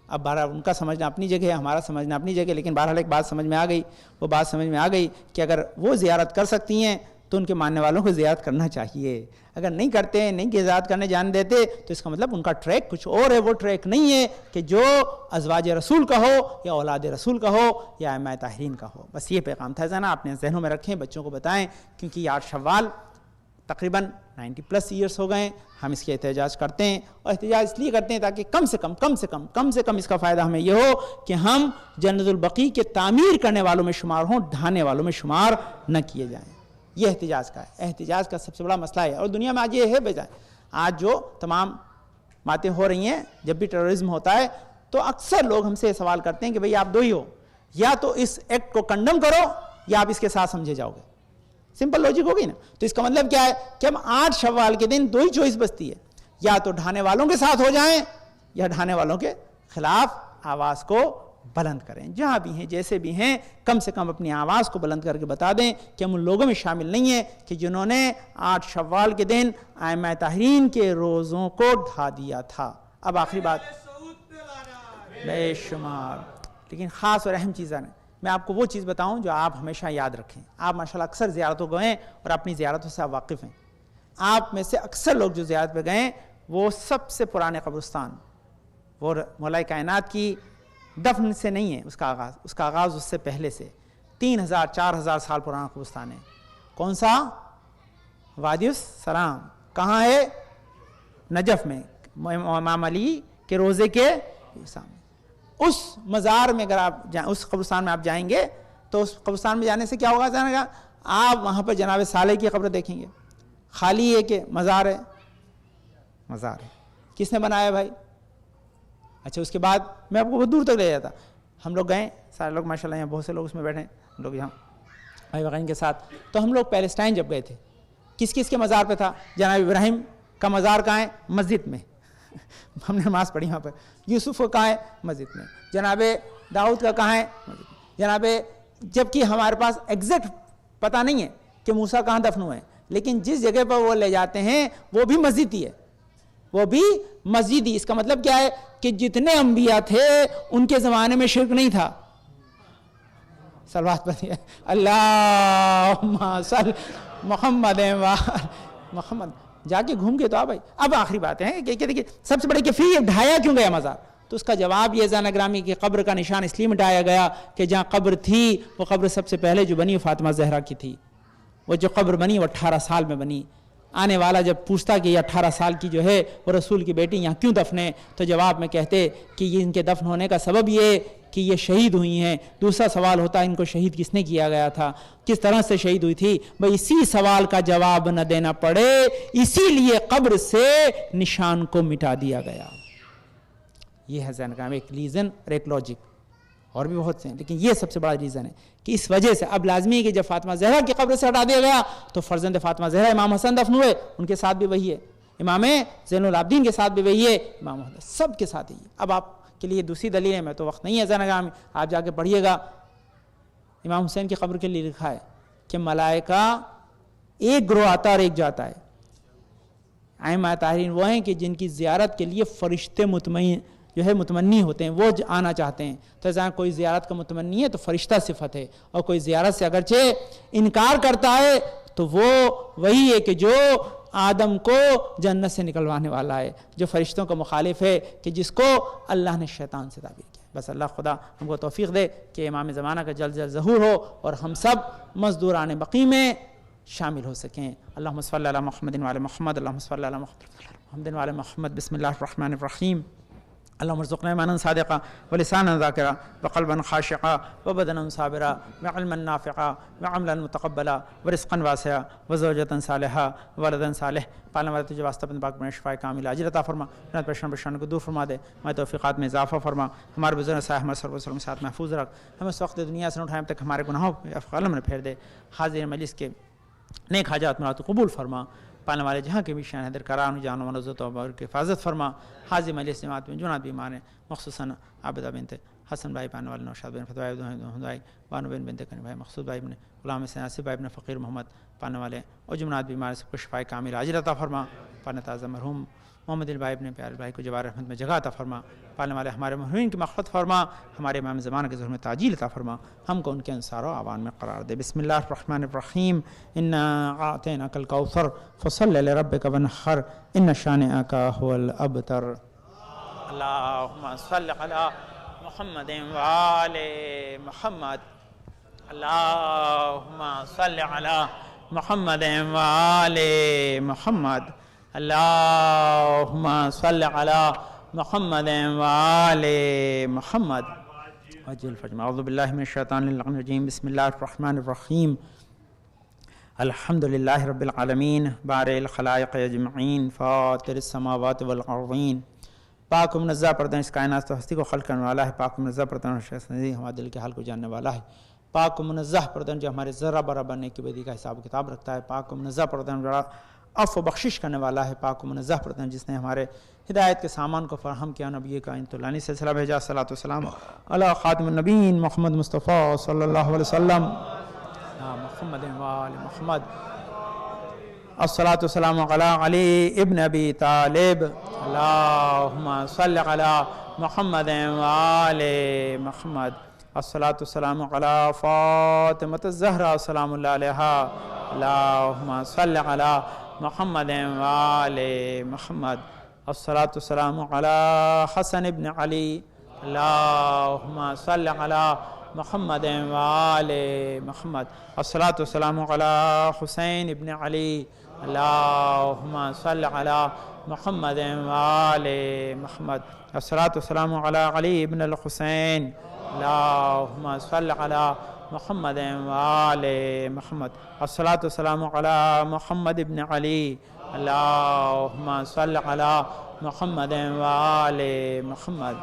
اب بہرحال ان کا سمجھنا اپنی جگہ ہے, ہمارا سمجھنا اپنی جگہ, لیکن بہرحال ایک بات سمجھ میں آ گئی, وہ بات سمجھ میں آ گئی کہ اگر وہ زیارت کر سکتی ہیں تو ان کے ماننے والوں کو زیارت کرنا چاہیے. اگر نہیں کرتے ہیں, نہیں زیارت کرنے جان دیتے, تو اس کا مطلب ان کا ٹریک کچھ اور ہے. وہ ٹریک نہیں ہے کہ جو ازواج رسول کا ہو یا اولاد رسول کا ہو یا ائمہ طاہرین کا ہو. بس یہ پیغام تھا نا, اپنے ذہنوں میں رکھیں, بچوں کو بتائیں, کیونکہ یہ 8 شوال تقریباً 90+ ایئرس ہو گئے ہم اس کے احتجاج کرتے ہیں. اور احتجاج اس لیے کرتے ہیں تاکہ کم سے کم اس کا فائدہ ہمیں یہ ہو کہ ہم جنت البقیع کے تعمیر کرنے والوں میں شمار ہوں, ڈھانے والوں میں شمار نہ کیے جائیں. یہ احتجاج کا ہے, احتجاج کا سب سے بڑا مسئلہ ہے. اور دنیا میں آج یہ ہے بجائے, آج جو تمام باتیں ہو رہی ہیں, جب بھی ٹیررزم ہوتا ہے تو اکثر لوگ ہم سے سوال کرتے ہیں کہ بھئی آپ 2 ہی ہو, یا تو اس ایکٹ کو کنڈم کرو یا آپ اس کے ساتھ سمجھے جاؤ گے. سمپل لوجک ہوگی نا. تو اس کا مطلب کیا ہے کہ ہم 8 شوال کے دن 2 ہی چوائس بچتی ہے, یا تو ڈھانے والوں کے ساتھ ہو جائیں یا ڈھانے والوں کے خلاف آواز کو بلند کریں. جہاں بھی ہیں, جیسے بھی ہیں, کم سے کم اپنی آواز کو بلند کر کے بتا دیں کہ ہم ان لوگوں میں شامل نہیں ہیں کہ جنہوں نے 8 شوال کے دن ائمہ طاہرین کے روزوں کو ڈھا دیا تھا. اب آخری بات, بے شمار لیکن خاص اور اہم چیزیں میں آپ کو وہ چیز بتاؤں جو آپ ہمیشہ یاد رکھیں. آپ ماشاءاللہ اکثر زیارتوں گئے ہیں اور اپنی زیارتوں سے آپ واقف ہیں. آپ میں سے اکثر لوگ جو زیارت پہ گئے وہ سب سے پرانے قبرستان، وہ مولا کائنات کی دفن سے نہیں ہے اس کا آغاز اس سے پہلے سے 3000 4000 سال پرانا قبرستان ہے. کون سا؟ وادی السلام. کہاں ہے؟ نجف میں، امام علی کے روضے کے سامنے. اس مزار میں اگر آپ اس قبرستان میں آپ جائیں گے تو اس قبرستان میں جانے سے کیا ہوگا؟ جانے گا آپ وہاں پر جناب صالح کی قبر دیکھیں گے. خالی ہے کہ مزار ہے؟ مزار ہے. کس نے بنایا بھائی؟ اچھا اس کے بعد میں آپ کو بہت دور تک لے جاتا. ہم لوگ گئے سارے لوگ ماشاءاللہ، یہاں بہت سے لوگ اس میں بیٹھے ہیں، ہم لوگ یہاں بھائی وغیرہ کے ساتھ. تو ہم لوگ پیلسٹائن جب گئے تھے، کس کس کے مزار پہ تھا؟ جناب ابراہیم کا مزار کہاں ہے؟ مسجد میں. ہم نے نماز پڑھی وہاں پہ. یوسف کا کہاں ہے؟ مسجد میں. جناب داؤد کا کہاں ہے؟ مسجد میں. جناب جبکہ ہمارے پاس ایگزیکٹ پتہ نہیں ہے کہ موسیٰ کہاں دفن ہوئے ہیں، لیکن جس جگہ پر وہ لے جاتے ہیں وہ بھی مسجد ہی ہے، وہ بھی مسجد ہی. اس کا مطلب کیا ہے کہ جتنے انبیاء تھے ان کے زمانے میں شرک نہیں تھا. صلوات پڑھیے اللہم صل محمد محمد. جا کے گھوم کے تو بھائی. اب آخری بات ہے کہ دیکھیے سب سے بڑے کہ پھر ڈھایا کیوں گیا مزار؟ تو اس کا جواب یہ زان گرامی کی قبر کا نشان اس لیے مٹایا گیا کہ جہاں قبر تھی وہ قبر سب سے پہلے جو بنی فاطمہ زہرا کی تھی. وہ جو قبر بنی وہ 18 سال میں بنی. آنے والا جب پوچھتا کہ یہ 18 سال کی جو ہے وہ رسول کی بیٹی یہاں کیوں دفنے، تو جواب میں کہتے کہ یہ ان کے دفن ہونے کا سبب یہ کہ یہ شہید ہوئی ہیں. دوسرا سوال ہوتا ان کو شہید کس نے کیا گیا تھا، کس طرح سے شہید ہوئی تھی. بھئی اسی سوال کا جواب نہ دینا پڑے اسی لیے قبر سے نشان کو مٹا دیا گیا. یہ ہے ذہن کا ایک ریزن اور ایک لاجک. اور بھی بہت سے ہیں لیکن یہ سب سے بڑا ریزن ہے کہ اس وجہ سے اب لازمی ہے کہ جب فاطمہ زہرا کی قبر سے ہٹا دیا گیا تو فرزند فاطمہ زہرا امام حسن دفن ہوئے، ان کے ساتھ بھی وہی ہے. امام زین العابدین کے ساتھ بھی وہی ہے، امام محمد سب کے ساتھ ہی ہے. اب آپ کے لیے دوسری دلیل ہے، میں تو وقت نہیں ہے زینگاہ میں، آپ جا کے پڑھیے گا. امام حسین کی قبر کے لیے لکھا ہے کہ ملائکہ ایک گروہ آتا اور ایک جاتا ہے. ائمہ طاہرین وہ ہیں کہ جن کی زیارت کے لیے فرشتے متمنی ہوتے ہیں، وہ آنا چاہتے ہیں. تو جہاں کوئی زیارت کا متمنی ہے تو فرشتہ صفت ہے، اور کوئی زیارت سے اگرچہ انکار کرتا ہے تو وہ وہی ہے کہ جو آدم کو جنت سے نکلوانے والا ہے، جو فرشتوں کا مخالف ہے کہ جس کو اللہ نے شیطان سے تعبیر کیا. بس اللہ خدا ہم کو توفیق دے کہ امام زمانہ کا جلد جلد ظہور ہو اور ہم سب مزدوران بقی میں شامل ہو سکیں. اللہم صلی علی محمد وعلی محمد، اللہم صلی علی محمد وعلی محمد. بسم اللہ الرحمن الرحیم. اللہم ارزقنا ایمانا صادقا ولسانا ذاکرا وقلبا خاشعا وبدنا صابرا وعلما نافعا وعملا متقبلا ورزقا واسعا وزوجتا صالحا ولدا صالح. پالنے والے تجھے واسطہ اپنے پاک میں شفاء کامل عاجل عطا فرما، جنت پریشان کو دور فرما دے، ہمارے توفیقات میں اضافہ فرما، ہمارے بزرگ صاحب ہمارے سرور وسلم ساتھ محفوظ رکھ، ہمیں اس وقت دنیا سے اٹھائیں تک ہمارے گناہوں قلم میں پھیر دے. حاضر مجلس کے نیک حاجات مراد قبول فرما. پالنے والے جہاں کے بھی شان حیدر کرام جان و نزت و کی حفاظت فرما. حاضر مجلس جماعت میں جنات بیمار ہیں، مخصوصاً عابدہ بنت حسن بھائی، پانے والے نوشاد بن فتوی بھائی، بانو بن بنت کنی بھائی، مقصود بھائی بن غلام حسین آصف بھائی بن فقیر محمد، پانے والے اور جماعت بیمار سب کو شفاء کامل عاجل عطا فرما. پانے تازہ مرحوم محمد البھائی ابن پیارے بھائی کو جوار رحمت میں جگہ عطا فرما. پالنے والے ہمارے مرحومین کی مغفرت فرما، ہمارے امام زمانہ کے ظہور میں تعجیل عطا فرما، ہم کو ان کے انصار و اعوان میں قرار دے. بسم اللہ الرحمن الرحیم. انا اعطیناک الکوثر فصل لربک وانحر ان شانئک هو الابتر. اللہم صل علی محمد وآل محمد. اللہم صل علی محمد وآل محمد. اللہم صل علی محمد وآل محمد. عجل فجر. اعوذ باللہ من الشیطان الرجیم. بسم اللہ الرحمن الرحیم. الحمدللہ رب العالمین بارئ الخلائق اجمعین فاطر السماوات والارضین. پاک و منزہ پردہ اس کائنات تو ہستی کو خلق کرنے والا ہے. پاک و منزہ پردہ ہمارے دل کے حال کو جاننے والا ہے. پاک و منزہ پردہ جو ہمارے ذرہ برابر بننے کی بدی کا حساب کتاب رکھتا ہے. پاک و منزہ پردہ بڑا عفو و بخشش کرنے والا ہے. پاک و منزہ پردہ جس نے ہمارے ہدایت کے سامان کو فراہم کیا، نبی کا انتلانی سلسلہ بھیجا. صلاۃ والسلام علی خاتم النبیین محمد مصطفیٰ صلی اللہ علیہ وسلم محمد وآل محمد. الصلاۃ والسلام علی علی ابن ابی طالب. اللہم صل علی محمد وآل محمد. الصلاة والسلام على فاطمة الزهراء سلام الله عليها اللهم صل على محمد وآل محمد الصلاة والسلام على حسن بن علي اللهم صل على محمد وآل محمد الصلاة والسلام على حسين بن علي اللهم صل على محمد وآل محمد الصلاة والسلام على علي بن الحسين اللهم صل على محمد وآل محمد الصلاة والسلام على محمد بن علي اللهم صل على محمد وآل محمد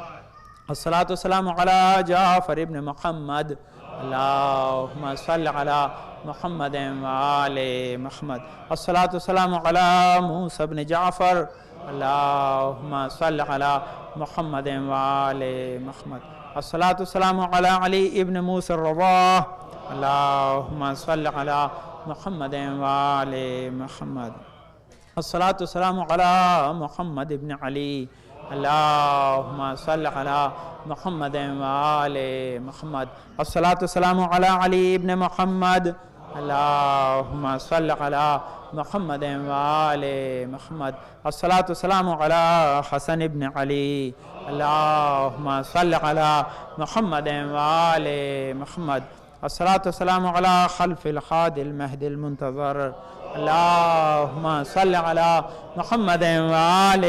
الصلاة والسلام على جعفر بن محمد اللهم صل على محمد وآل محمد الصلاة والسلام على موسى بن جعفر اللهم صل على محمد وآل محمد الصلاة والسلام على علي بن موسى الرضاح اللهم صل على محمد وآل محمد الصلاة والسلام على محمد بن علي اللهم صل على محمد وآل محمد الصلاة والسلام على علي بن محمد اللهم صل على محمد وآل محمد الصلاة والسلام على حسن بن علي اللهم صل على محمد وآل محمد الصلاة والسلام على خلف الهادي المهدي المنتظر اللهم صل على محمد وآل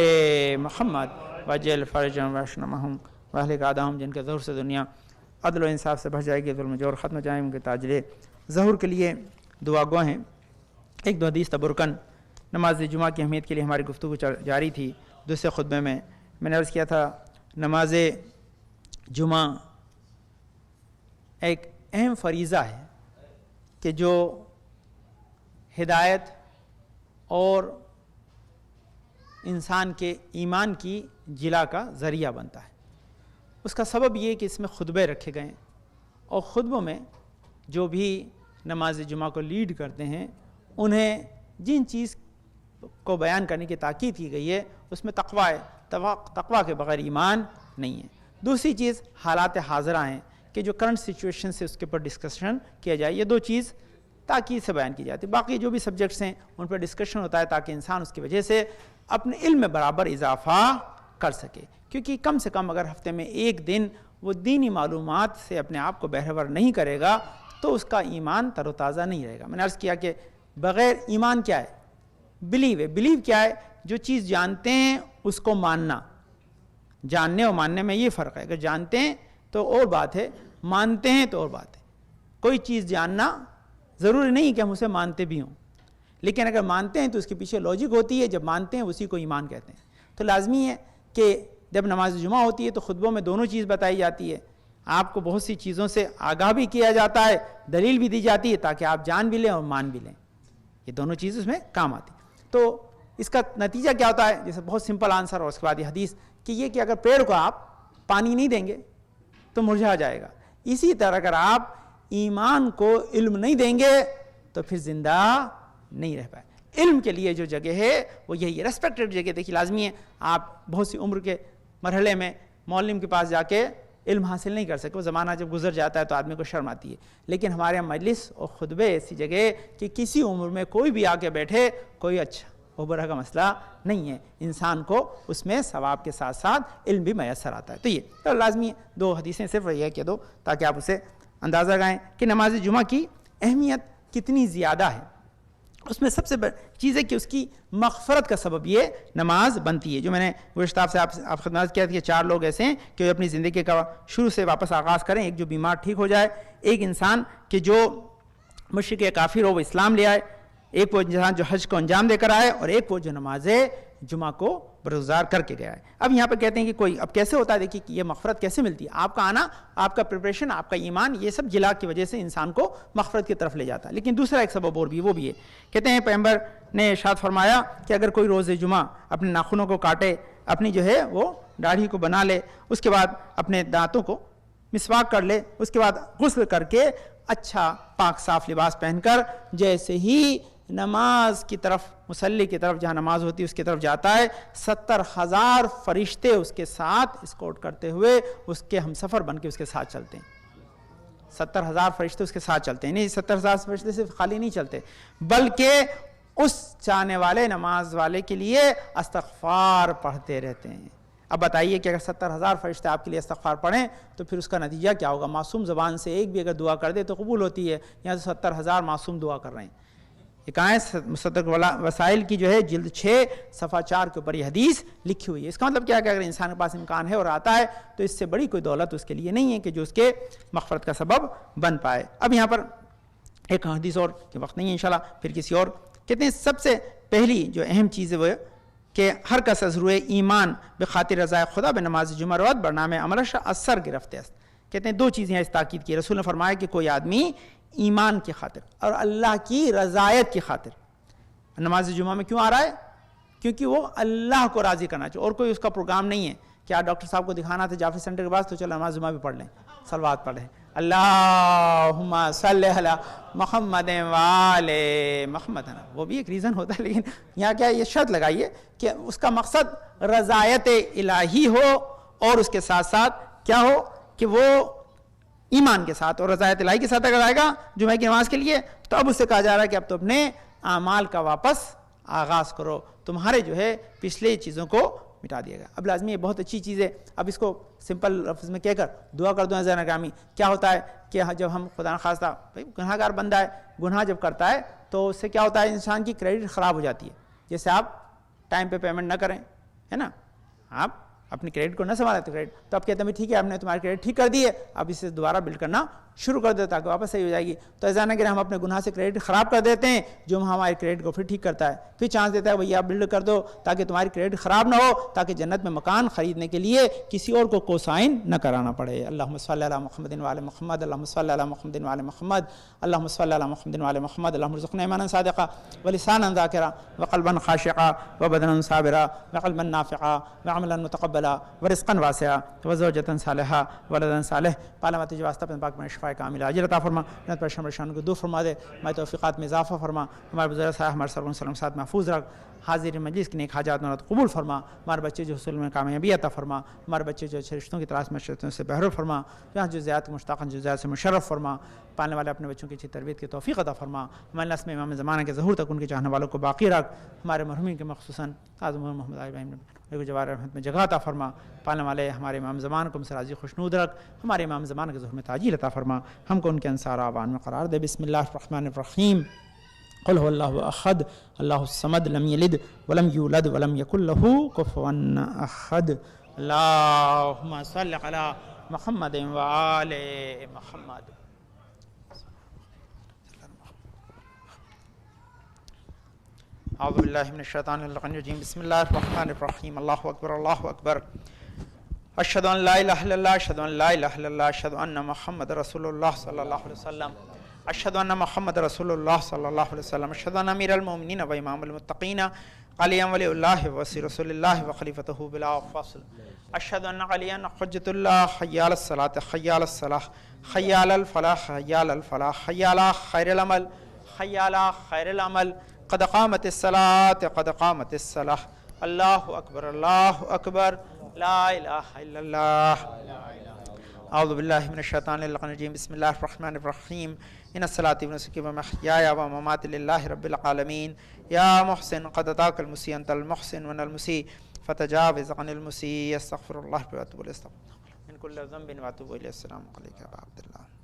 محمد وجل فرجهم واشنمهم واہلک اعداءہم جن کے ظہور سے دنیا عدل و انصاف سے بھر جائے گی، ظلم و جور ختم ہو جائیں ان کے تاجر ظہور کے لیے دعا گو ہیں۔ ایک دو حدیث تبرکن نماز جمعہ کی اہمیت کے لیے ہماری گفتگو جاری تھی۔ دوسرے خطبے میں نے عرض کیا تھا نماز جمعہ ایک اہم فریضہ ہے کہ جو ہدایت اور انسان کے ایمان کی جلا کا ذریعہ بنتا ہے۔ اس کا سبب یہ کہ اس میں خطبے رکھے گئے ہیں اور خطبوں میں جو بھی نماز جمعہ کو لیڈ کرتے ہیں انہیں جن چیز کو بیان کرنے کی تاکید کی گئی ہے اس میں تقوی ہے، تقوی کے بغیر ایمان نہیں ہے۔ دوسری چیز حالات حاضرہ ہیں کہ جو کرنٹ سچویشن سے اس کے اوپر ڈسکشن کیا جائے، یہ دو چیز تاکید سے بیان کی جاتی ہے۔ باقی جو بھی سبجیکٹس ہیں ان پر ڈسکشن ہوتا ہے تاکہ انسان اس کی وجہ سے اپنے علم میں برابر اضافہ کر سکے، کیونکہ کم سے کم اگر ہفتے میں ایک دن وہ دینی معلومات سے اپنے آپ کو بہرور نہیں کرے گا تو اس کا ایمان تر و تازہ نہیں رہے گا۔ میں نے عرض کیا کہ بغیر ایمان کیا ہے؟ بلیو ہے۔ بلیو کیا ہے؟ جو چیز جانتے ہیں اس کو ماننا۔ جاننے اور ماننے میں یہ فرق ہے، اگر جانتے ہیں تو اور بات ہے، مانتے ہیں تو اور بات ہے۔ کوئی چیز جاننا ضروری نہیں کہ ہم اسے مانتے بھی ہوں، لیکن اگر مانتے ہیں تو اس کے پیچھے لاجک ہوتی ہے، جب مانتے ہیں اسی کو ایمان کہتے ہیں۔ تو لازمی ہے کہ جب نماز جمعہ ہوتی ہے تو خطبوں میں دونوں چیز بتائی جاتی ہے، آپ کو بہت سی چیزوں سے آگاہ بھی کیا جاتا ہے، دلیل بھی دی جاتی ہے تاکہ آپ جان بھی لیں اور مان بھی لیں، یہ دونوں چیز اس میں کام آتی۔ تو اس کا نتیجہ کیا ہوتا ہے؟ جیسے بہت سمپل آنسر اور اس کے بعد یہ حدیث کہ یہ کہ اگر پیڑ کو آپ پانی نہیں دیں گے تو مرجھا جائے گا، اسی طرح اگر آپ ایمان کو علم نہیں دیں گے تو پھر زندہ نہیں رہ پائے۔ علم کے لیے جو جگہ ہے وہ یہی ہے، ریسپیکٹڈ جگہ۔ دیکھیے لازمی ہے آپ بہت سی عمر کے مرحلے میں معلم کے پاس جا کے علم حاصل نہیں کر سکتے، وہ زمانہ جب گزر جاتا ہے تو آدمی کو شرم آتی ہے، لیکن ہمارے یہاں مجلس اور خطبے ایسی جگہ کہ کسی عمر میں کوئی بھی آ کے بیٹھے، کوئی اچھا اوبرہ کا مسئلہ نہیں ہے، انسان کو اس میں ثواب کے ساتھ ساتھ علم بھی میسر آتا ہے۔ تو یہ تو لازمی ہے، دو حدیثیں صرف یہ کہہ دو تاکہ آپ اسے اندازہ لگائیں کہ نماز جمعہ کی اہمیت کتنی زیادہ ہے۔ اس میں سب سے بڑی چیز ہے کہ اس کی مغفرت کا سبب یہ نماز بنتی ہے۔ جو میں نے گزشتہ سے آپ خدمت کیا تھا کہ 4 لوگ ایسے ہیں کہ اپنی زندگی کا شروع سے واپس آغاز کریں، ایک جو بیمار ٹھیک ہو جائے، ایک انسان کہ جو مشرک کافر ہو وہ اسلام لے آئے، ایک وہ انسان جو حج کو انجام دے کر آئے، اور ایک وہ جو نماز جمعہ کو برگزار کر کے گیا ہے۔ اب یہاں پہ کہتے ہیں کہ کوئی اب کیسے ہوتا ہے، دیکھیے کہ یہ مغفرت کیسے ملتی ہے۔ آپ کا آنا، آپ کا پریپریشن، آپ کا ایمان، یہ سب جلا کی وجہ سے انسان کو مغفرت کی طرف لے جاتا ہے۔ لیکن دوسرا ایک سبب اور بھی، وہ بھی ہے، کہتے ہیں پیغمبر نے ارشاد فرمایا کہ اگر کوئی روز جمعہ اپنے ناخنوں کو کاٹے، اپنی جو ہے وہ داڑھی کو بنا لے، اس کے بعد اپنے دانتوں کو مسواک کر لے، اس کے بعد غسل کر کے اچھا پاک صاف لباس پہن کر جیسے ہی نماز کی طرف، مصلی کی طرف جہاں نماز ہوتی ہے اس کی طرف جاتا ہے، 70,000 فرشتے اس کے ساتھ اسکورٹ کرتے ہوئے اس کے ہمسفر بن کے اس کے ساتھ چلتے ہیں۔ 70,000 فرشتے اس کے ساتھ چلتے ہیں. نہیں 70,000 فرشتے صرف خالی نہیں چلتے بلکہ اس چاہنے والے نماز والے کے لیے استغفار پڑھتے رہتے ہیں. اب بتائیے کہ اگر 70,000 فرشتے آپ کے لیے استغفار پڑھیں تو پھر اس کا نتیجہ کیا ہوگا؟ معصوم زبان سے ایک بھی اگر دعا کر دے تو قبول ہوتی ہے. یہاں سے 70,000 معصوم دعا کر رہے ہیں. یہ کہاں ہے؟ مصدق وسائل کی جو ہے جلد 6 صفحہ 4 کے اوپر یہ حدیث لکھی ہوئی ہے. اس کا مطلب کیا ہے کہ اگر انسان کے پاس امکان ہے اور آتا ہے تو اس سے بڑی کوئی دولت اس کے لیے نہیں ہے کہ جو اس کے مغفرت کا سبب بن پائے. اب یہاں پر ایک حدیث اور کہ وقت نہیں ہے انشاءاللہ پھر کسی اور. کہتے ہیں سب سے پہلی جو اہم چیز ہے وہ کہ ہر کس از روئے ایمان بخاطر رضائے خدا بے نماز جمعہ روت برنامہ عملش اثر گرفتے است. کہتے ہیں 2 چیزیں اس تاکید کی. رسول نے فرمایا کہ کوئی آدمی ایمان کی خاطر اور اللہ کی رضایت کی خاطر نماز جمعہ میں کیوں آ رہا ہے؟ کیونکہ وہ اللہ کو راضی کرنا چاہے اور کوئی اس کا پروگرام نہیں ہے کہ آپ ڈاکٹر صاحب کو دکھانا تھا جعفری سینٹر کے پاس تو چلو نماز جمعہ بھی پڑھ لیں، صلوات پڑھ لیں، اللہم صلی علی محمد وآل محمد. وہ بھی ایک ریزن ہوتا ہے لیکن یہاں کیا یہ شرط لگائیے کہ اس کا مقصد رضایت الہی ہو اور اس کے ساتھ ساتھ کیا ہو کہ وہ ایمان کے ساتھ اور رضایت الہی کے ساتھ اگر آئے گا جمعہ کی نماز کے لیے تو اب اس سے کہا جا رہا ہے کہ اب تو اپنے اعمال کا واپس آغاز کرو، تمہارے جو ہے پچھلے چیزوں کو مٹا دیا گا. اب لازمی یہ بہت اچھی چیز ہے. اب اس کو سمپل لفظ میں کہہ کر دعا کر دوں عزیزان گرامی. کیا ہوتا ہے کہ جب ہم خدا نخواستہ گناہ گار بندہ ہے، گناہ جب کرتا ہے تو اس سے کیا ہوتا ہے انسان کی کریڈٹ خراب ہو جاتی ہے. جیسے آپ ٹائم پہ پیمنٹ نہ کریں ہے نا، آپ اپنی کریڈٹ کو نہ سنبھالیں تو کریڈٹ تو آپ کہتے ہیں ٹھیک ہے ہم نے تمہاری کریڈٹ ٹھیک کر دی ہے، اب اسے دوبارہ بلڈ کرنا شروع کر دو تاکہ واپس صحیح ہو جائے گی. تو ایسا نہ کہ ہم اپنے گناہ سے کریڈٹ خراب کر دیتے ہیں جو ہماری کریڈٹ کو پھر ٹھیک کرتا ہے، پھر چانس دیتا ہے بھیا آپ بلڈ کر دو تاکہ تمہاری کریڈٹ خراب نہ ہو، تاکہ جنت میں مکان خریدنے کے لیے کسی اور کو کوسائن نہ کرانا پڑے. اللہم صلی علی محمد وعلی محمد، اللہم صلی علی محمد وعلی محمد، اللہم صلی علی محمد وعلی محمد. اللہم ارزقنا ایمانا صادقا ولسانا ذاکرا وقلبا خاشعا وبدنا صابرا وقلبا نافعا وعملا متقبلا ورزقا واسعا وزوجة صالحا ولدا صالح. پالامت جو واسطہ اپنے پاک میں شفاء کامل عاجل عطا فرما، جنت پر شمرشان کو دور فرما دے، ہمارے توفیقات میں اضافہ فرما، ہمارے بزرگ صاحب ہمارے سرگن سلم ساتھ محفوظ رکھ، حاضر مجلس کی نیک حاجات مراد قبول فرما، ہمارے بچے جو حصول میں کامیابی عطا فرما، ہمارے بچے جو اچھے رشتوں کی تلاش میں رشتوں سے بہرور فرما، جہاں جو زیادت مشتاقن جو زیادت سے مشرف فرما، پالنے والے اپنے بچوں کی اچھی تربیت کی توفیق عطا فرما، ہمارے نسل میں امام زمانہ کے ظہور تک ان کے چاہنے والوں کو باقی رکھ، ہمارے مرحومین کے مخصوصاً اعظم محمد ابراہیم کو جوار رحمت میں جگہ عطا فرما، پالنے والے ہمارے امام زمان کو ہم سے راضی خوشنود رکھ، ہمارے امام زمان کے ظہور میں تعجیل عطا فرما، ہم کو ان کے انصار آوان میں قرار دے. بسم اللہ الرحمن الرحیم. قل هو اللہ احد اللہ الصمد لم یلد ولم یولد ولم یکن له کفوا احد. اللہم صل علی محمد وآل محمد. اعوذ باللہ من الشیطان الرجیم. بسم اللہ الرحمن الرحیم. اللہ اکبر اللہ اکبر. اشہد ان لا الہ الا اللہ اشہد ان لا الہ الا اللہ اشہد ان محمد رسول اللہ صلی اللہ علیہ وسلم. اشہد ان محمد رسول اللہ صلی اللہ علیہ وسلم. اشہد ان امیر المؤمنین و امام المتقین علی ولی اللہ وصی رسول اللہ وخلیفتہ بلا فصل. اشہد ان علی حجۃ اللہ حی علی الصلاۃ حی علی الصلاح حی علی الفلاح حی علی الفلاح حی علی خیر العمل حی علی خیر العمل قد قامت الصلاۃ قد قامت الصلاح. اللہ اکبر اللہ اکبر لا الہ الا اللہ. اعوذ باللہ من الشیطان الرجیم. بسم اللہ الرحمن الرحیم. ان الصلاۃ ونسکی ومحیایا ومماتی للہ رب العالمین. یا محسن قد اتاک المسیء انت المحسن ون المسیء فتجاوز عن المسیء. استغفر اللہ واتوب الیہ من کل ذنب واتوب الیہ. السلام علیکم ورحمۃ اللہ.